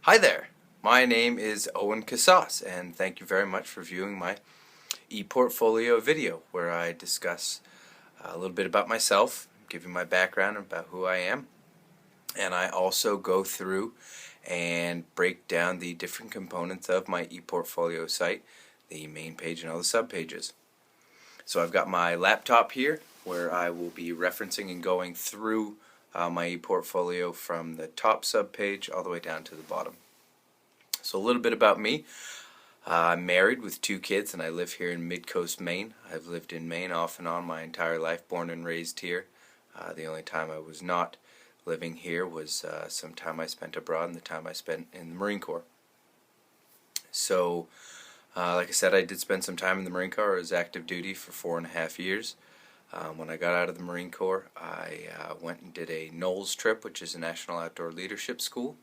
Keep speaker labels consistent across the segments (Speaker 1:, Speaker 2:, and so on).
Speaker 1: Hi there, my name is Owen Casas, and thank you very much for viewing my e-portfolio video where I discuss a little bit about myself, give you my background about who I am, and I also go through and break down the different components of my e-portfolio site, the main page and all the subpages. So I've got my laptop here where I will be referencing and going through my e-portfolio from the top subpage all the way down to the bottom. So a little bit about me. I'm married with 2 kids and I live here in Mid-Coast, Maine. I've lived in Maine off and on my entire life, born and raised here. The only time I was not living here was some time I spent abroad and the time I spent in the Marine Corps. So, like I said, I did spend some time in the Marine Corps. I was active duty for 4.5 years. When I got out of the Marine Corps, I went and did a NOLS trip, which is a National Outdoor Leadership School.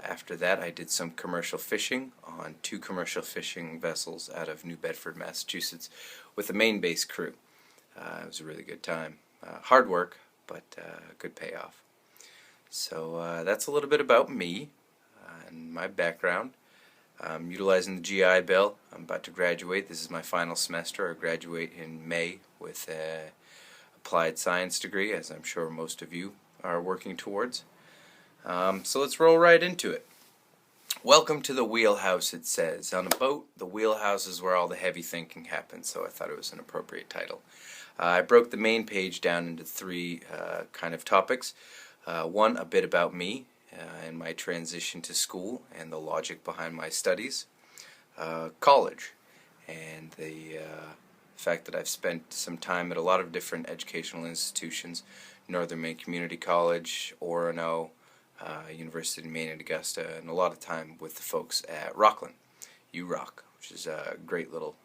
Speaker 1: After that, I did some commercial fishing on 2 commercial fishing vessels out of New Bedford, Massachusetts, with a Maine-based crew. It was a really good time. Hard work, but good payoff. So that's a little bit about me and my background. I'm utilizing the GI Bill. I'm about to graduate. This is my final semester. I graduate in May with an applied science degree, as I'm sure most of you are working towards. So let's roll right into it. Welcome to the wheelhouse, it says. On a boat, the wheelhouse is where all the heavy thinking happens, so I thought it was an appropriate title. I broke the main page down into 3 kind of topics. One, a bit about me and my transition to school and the logic behind my studies. College and the fact that I've spent some time at a lot of different educational institutions. Northern Maine Community College, Orono, University of Maine at Augusta, and a lot of time with the folks at Rockland, URock, which is a great little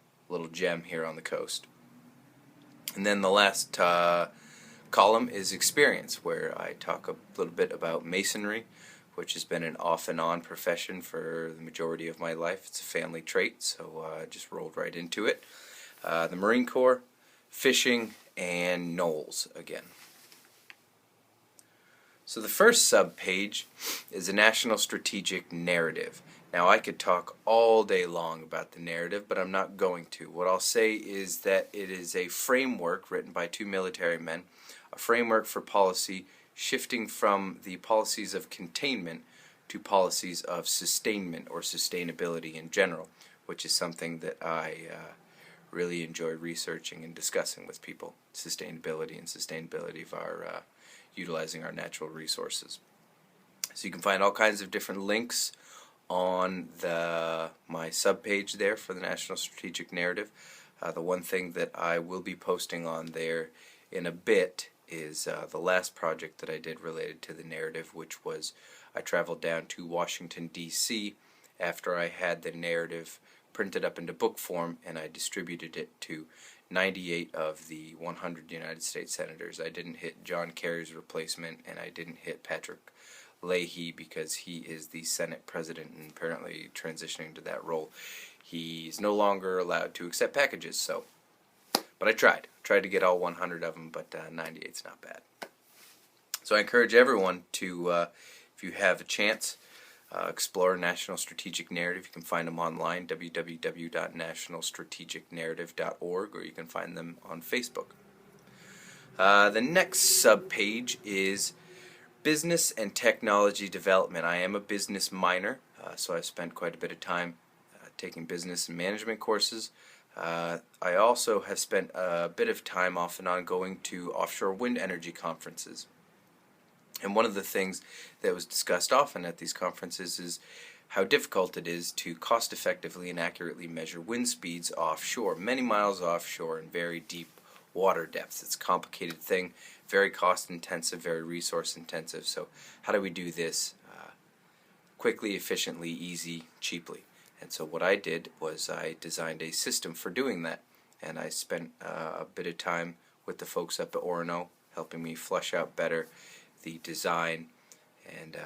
Speaker 1: gem here on the coast. And then the last column is experience, where I talk a little bit about masonry, which has been an off and on profession for the majority of my life. It's a family trait, so I just rolled right into it. The Marine Corps, fishing, and NOLS again. So the first subpage is a national strategic narrative. Now I could talk all day long about the narrative, but I'm not going to. What I'll say is that it is a framework written by 2 military men, a framework for policy shifting from the policies of containment to policies of sustainment or sustainability in general, which is something that I really enjoy researching and discussing with people. Sustainability of our utilizing our natural resources. So you can find all kinds of different links on my subpage there for the National Strategic Narrative. The one thing that I will be posting on there in a bit is the last project that I did related to the narrative, which was I traveled down to Washington, D.C. after I had the narrative printed up into book form, and I distributed it to 98 of the 100 United States Senators. I didn't hit John Kerry's replacement, and I didn't hit Patrick Leahy because he is the Senate President and apparently transitioning to that role. He's no longer allowed to accept packages, so. But I tried to get all 100 of them, but 98's not bad. So I encourage everyone to, if you have a chance, explore National Strategic Narrative. You can find them online, www.nationalstrategicnarrative.org, or you can find them on Facebook. The next subpage is business and technology development. I am a business minor, so I've spent quite a bit of time taking business and management courses. I also have spent a bit of time off and on going to offshore wind energy conferences. And one of the things that was discussed often at these conferences is how difficult it is to cost effectively and accurately measure wind speeds offshore, many miles offshore in very deep water depths. It's a complicated thing, very cost intensive, very resource intensive. So how do we do this quickly, efficiently, easy, cheaply? And so what I did was I designed a system for doing that, and I spent a bit of time with the folks up at Orono helping me flesh out better the design and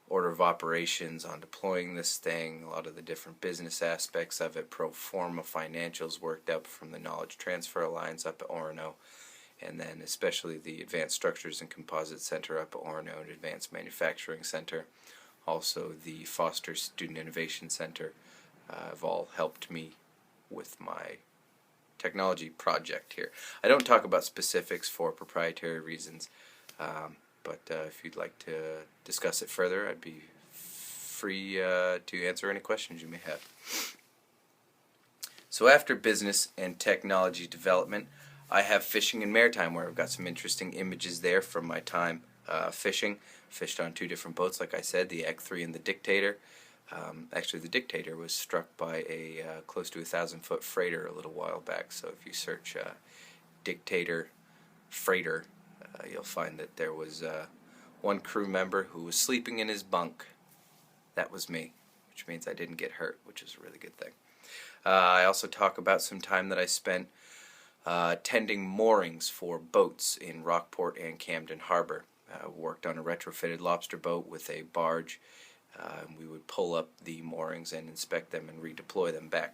Speaker 1: order of operations on deploying this thing, a lot of the different business aspects of it, pro forma financials worked up from the Knowledge Transfer Alliance up at Orono, and then especially the Advanced Structures and Composites Center up at Orono and Advanced Manufacturing Center. also the Foster Student Innovation Center have all helped me with my technology project here. I don't talk about specifics for proprietary reasons, but if you'd like to discuss it further, I'd be free to answer any questions you may have. So after business and technology development, I have fishing and maritime, where I've got some interesting images there from my time fishing. Fished on 2 different boats, like I said, the Egg 3 and the Dictator. Actually, the Dictator was struck by a close to 1,000-foot freighter a little while back. So if you search Dictator freighter, you'll find that there was one crew member who was sleeping in his bunk. That was me, which means I didn't get hurt, which is a really good thing. I also talk about some time that I spent tending moorings for boats in Rockport and Camden Harbor. Worked on a retrofitted lobster boat with a barge. We would pull up the moorings and inspect them and redeploy them back.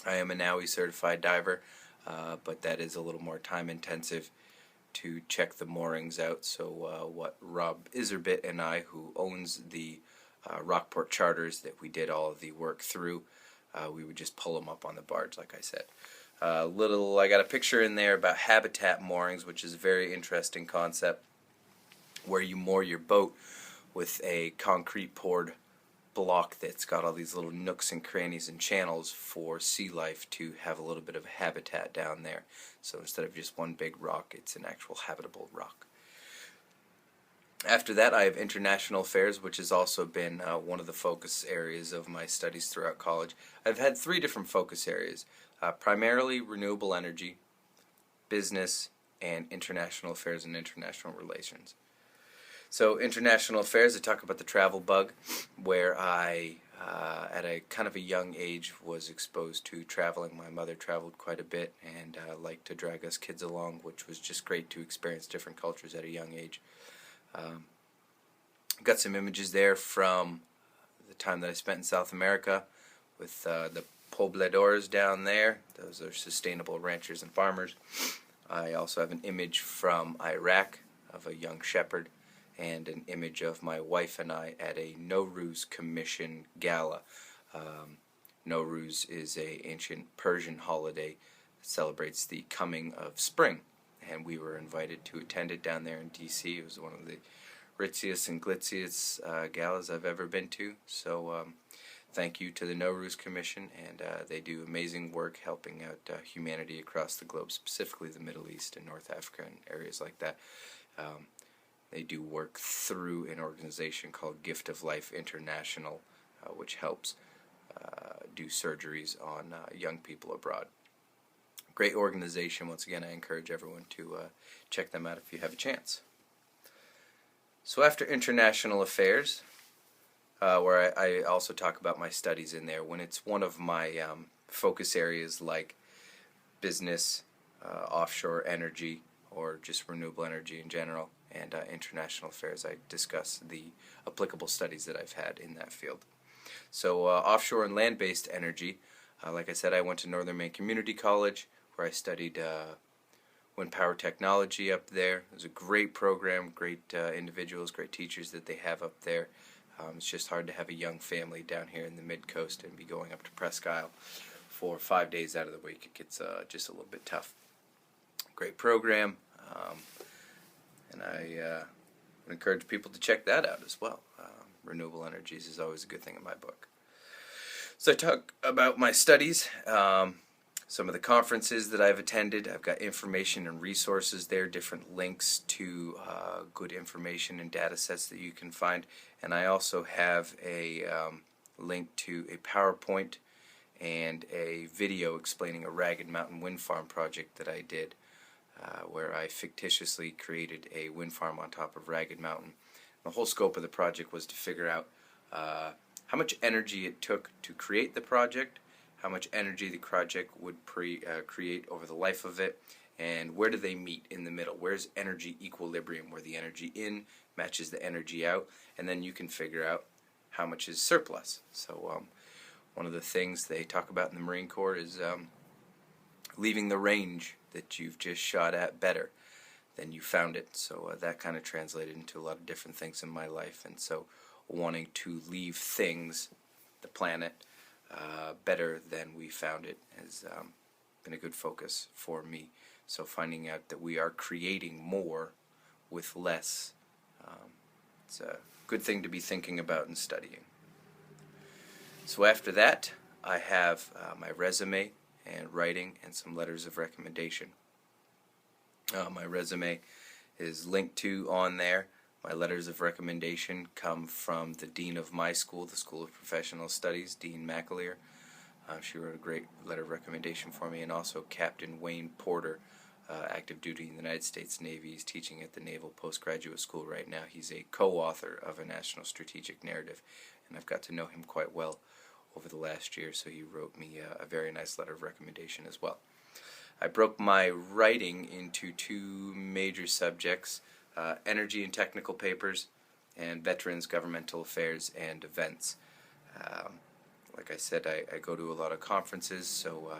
Speaker 1: I am a NAUI certified diver, but that is a little more time intensive to check the moorings out. So what Rob Iserbit and I, who owns the Rockport charters that we did all of the work through, we would just pull them up on the barge, like I said. I got a picture in there about habitat moorings, which is a very interesting concept, where you moor your boat with a concrete poured block that's got all these little nooks and crannies and channels for sea life to have a little bit of habitat down there. So instead of just one big rock, it's an actual habitable rock. After that, I have international affairs, which has also been one of the focus areas of my studies throughout college. I've had 3 different focus areas, primarily renewable energy, business, and international affairs and international relations. So international affairs, I talk about the travel bug, where I, at a kind of a young age, was exposed to traveling. My mother traveled quite a bit and liked to drag us kids along, which was just great to experience different cultures at a young age. Got some images there from the time that I spent in South America with the pobladores down there. Those are sustainable ranchers and farmers. I also have an image from Iraq of a young shepherd, and an image of my wife and I at a Nowruz Commission gala. Nowruz is an ancient Persian holiday that celebrates the coming of spring, and we were invited to attend it down there in D.C. It was one of the ritziest and glitziest galas I've ever been to, so thank you to the Nowruz Commission, and they do amazing work helping out humanity across the globe, specifically the Middle East and North Africa and areas like that. They do work through an organization called Gift of Life International, which helps do surgeries on young people abroad. Great organization. Once again, I encourage everyone to check them out if you have a chance. So after international affairs, where I also talk about my studies in there, when it's one of my focus areas like business, offshore energy, or just renewable energy in general, and international affairs, I discuss the applicable studies that I've had in that field. So offshore and land-based energy, like I said, I went to Northern Maine Community College, where I studied wind power technology up there. It was a great program, great individuals, great teachers that they have up there. It's just hard to have a young family down here in the mid-coast and be going up to Presque Isle for 5 days out of the week. It gets just a little bit tough. Great program, and I would encourage people to check that out as well. Renewable energies is always a good thing in my book. So I talk about my studies, some of the conferences that I've attended. I've got information and resources there, different links to good information and data sets that you can find. And I also have a link to a PowerPoint and a video explaining a Ragged Mountain wind farm project that I did, where I fictitiously created a wind farm on top of Ragged Mountain. The whole scope of the project was to figure out how much energy it took to create the project, how much energy the project would create over the life of it, and where do they meet in the middle. Where's energy equilibrium, where the energy in matches the energy out, and then you can figure out how much is surplus. So one of the things they talk about in the Marine Corps is leaving the range that you've just shot at better than you found it. So that kind of translated into a lot of different things in my life. And so wanting to leave things, the planet, better than we found it has been a good focus for me. So finding out that we are creating more with less, it's a good thing to be thinking about and studying. So after that, I have my resume and writing and some letters of recommendation. My resume is linked to on there. My letters of recommendation come from the dean of my school, the School of Professional Studies, Dean McAleer. She wrote a great letter of recommendation for me, and also Captain Wayne Porter, active duty in the United States Navy. He's teaching at the Naval Postgraduate School right now. He's a co-author of a national strategic narrative, and I've got to know him quite well over the last year, so he wrote me a very nice letter of recommendation as well. I broke my writing into two major subjects, energy and technical papers, and veterans, governmental affairs, and events. Like I said, I go to a lot of conferences, so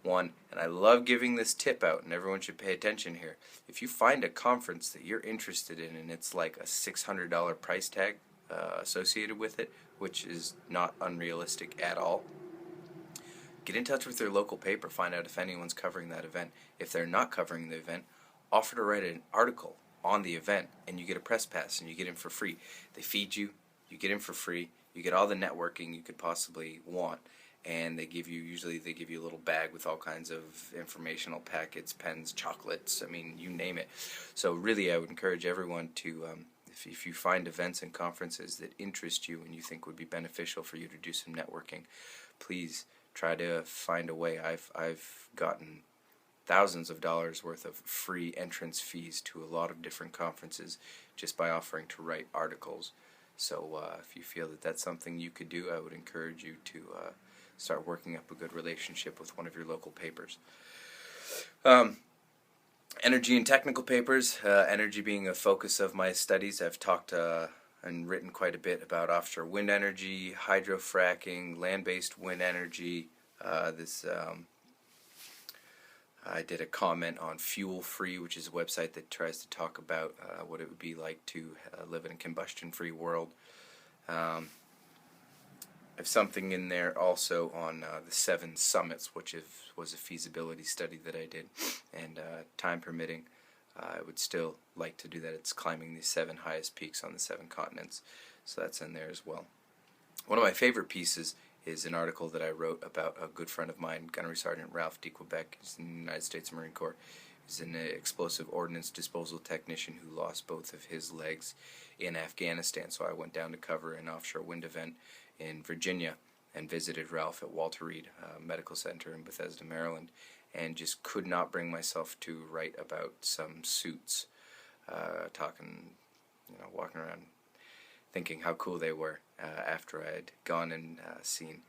Speaker 1: and I love giving this tip out, and everyone should pay attention here. If you find a conference that you're interested in and it's like a $600 price tag associated with it, which is not unrealistic at all, get in touch with their local paper, find out if anyone's covering that event. If they're not covering the event, offer to write an article on the event, and you get a press pass, and you get in for free. They feed you, you get in for free, you get all the networking you could possibly want, and usually they give you a little bag with all kinds of informational packets, pens, chocolates, I mean, you name it. So really, I would encourage everyone to, if you find events and conferences that interest you and you think would be beneficial for you to do some networking, please try to find a way. I've gotten thousands of dollars worth of free entrance fees to a lot of different conferences just by offering to write articles. So if you feel that that's something you could do, I would encourage you to start working up a good relationship with one of your local papers. Energy and technical papers, energy being a focus of my studies. I've talked and written quite a bit about offshore wind energy, hydrofracking, land-based wind energy. I did a comment on Fuel Free, which is a website that tries to talk about what it would be like to live in a combustion-free world. I have something in there also on the 7 summits, which was a feasibility study that I did, and time permitting, I would still like to do that. It's climbing the 7 highest peaks on the 7 continents, so that's in there as well. One of my favorite pieces is an article that I wrote about a good friend of mine, Gunnery Sergeant Ralph D. Quebec. He's in the United States Marine Corps. He's an explosive ordnance disposal technician who lost both of his legs in Afghanistan, so I went down to cover an offshore wind event in Virginia and visited Ralph at Walter Reed Medical Center in Bethesda, Maryland, and just could not bring myself to write about some suits, walking around thinking how cool they were after I had gone and seen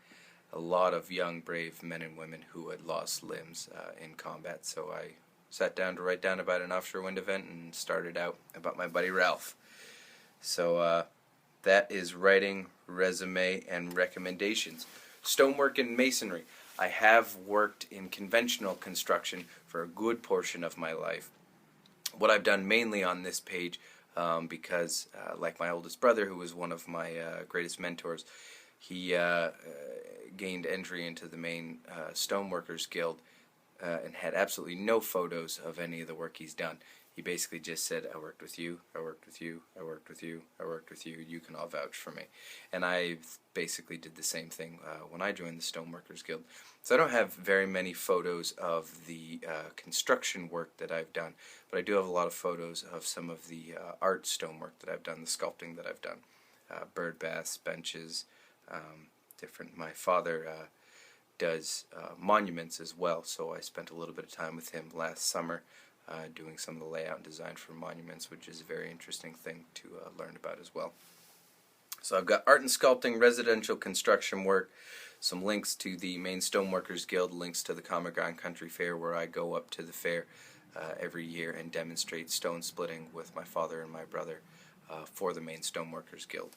Speaker 1: a lot of young, brave men and women who had lost limbs in combat. So I sat down to write down about an offshore wind event and started out about my buddy Ralph. So that is writing, resume, and recommendations. Stonework and masonry. I have worked in conventional construction for a good portion of my life. What I've done mainly on this page, because like my oldest brother, who was one of my greatest mentors, he gained entry into the Maine Stoneworkers Guild and had absolutely no photos of any of the work he's done. He basically just said, I worked with you, I worked with you, I worked with you, I worked with you, you can all vouch for me. And I basically did the same thing when I joined the Stoneworkers Guild. So I don't have very many photos of the construction work that I've done, but I do have a lot of photos of some of the art stonework that I've done, the sculpting that I've done. Bird baths, benches, different. My father does monuments as well, so I spent a little bit of time with him last summer doing some of the layout and design for monuments, which is a very interesting thing to learn about as well. So I've got art and sculpting, residential construction work, some links to the Maine Stoneworkers Guild, links to the Common Ground Country Fair, where I go up to the fair every year and demonstrate stone splitting with my father and my brother for the Maine Stoneworkers Guild.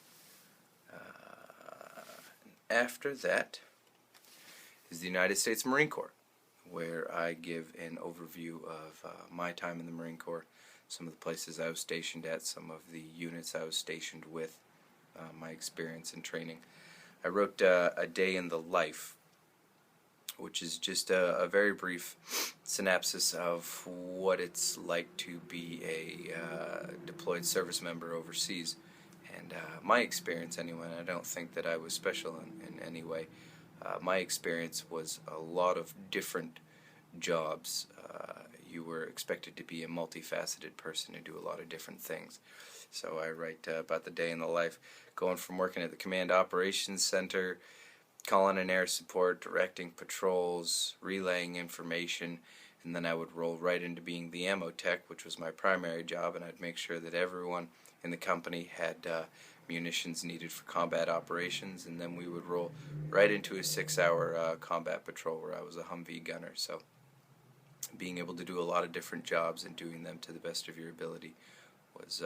Speaker 1: After that is the United States Marine Corps, where I give an overview of my time in the Marine Corps, some of the places I was stationed at, some of the units I was stationed with, my experience in training. I wrote a day in the life, which is just a very brief synopsis of what it's like to be a deployed service member overseas. And my experience, anyway, I don't think that I was special in any way. My experience was a lot of different jobs. You were expected to be a multifaceted person and do a lot of different things. So I write about the day in the life, going from working at the Command Operations Center, calling in air support, directing patrols, relaying information, and then I would roll right into being the ammo tech, which was my primary job, and I'd make sure that everyone in the company had munitions needed for combat operations, and then we would roll right into a 6-hour combat patrol where I was a Humvee gunner. So being able to do a lot of different jobs and doing them to the best of your ability was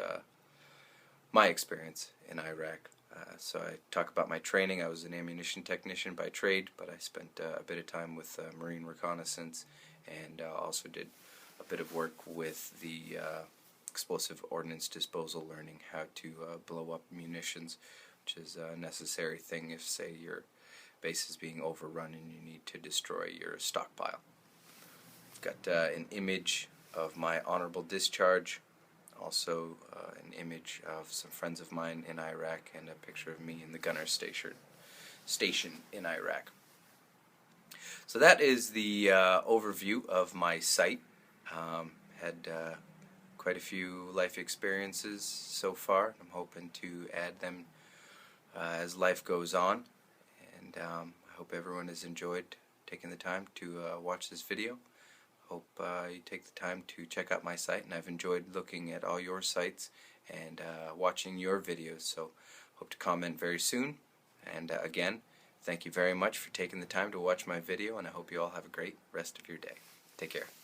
Speaker 1: my experience in Iraq. So I talk about my training. I was an ammunition technician by trade, but I spent a bit of time with Marine reconnaissance, and also did a bit of work with the explosive ordnance disposal, learning how to blow up munitions, which is a necessary thing if, say, your base is being overrun and you need to destroy your stockpile. I've got an image of my honorable discharge, also an image of some friends of mine in Iraq, and a picture of me in the gunner station in Iraq. So that is the overview of my site. Had quite a few life experiences so far. I'm hoping to add them as life goes on, and I hope everyone has enjoyed taking the time to watch this video. Hope you take the time to check out my site, and I've enjoyed looking at all your sites and watching your videos, so hope to comment very soon. And again, thank you very much for taking the time to watch my video, and I hope you all have a great rest of your day. Take care.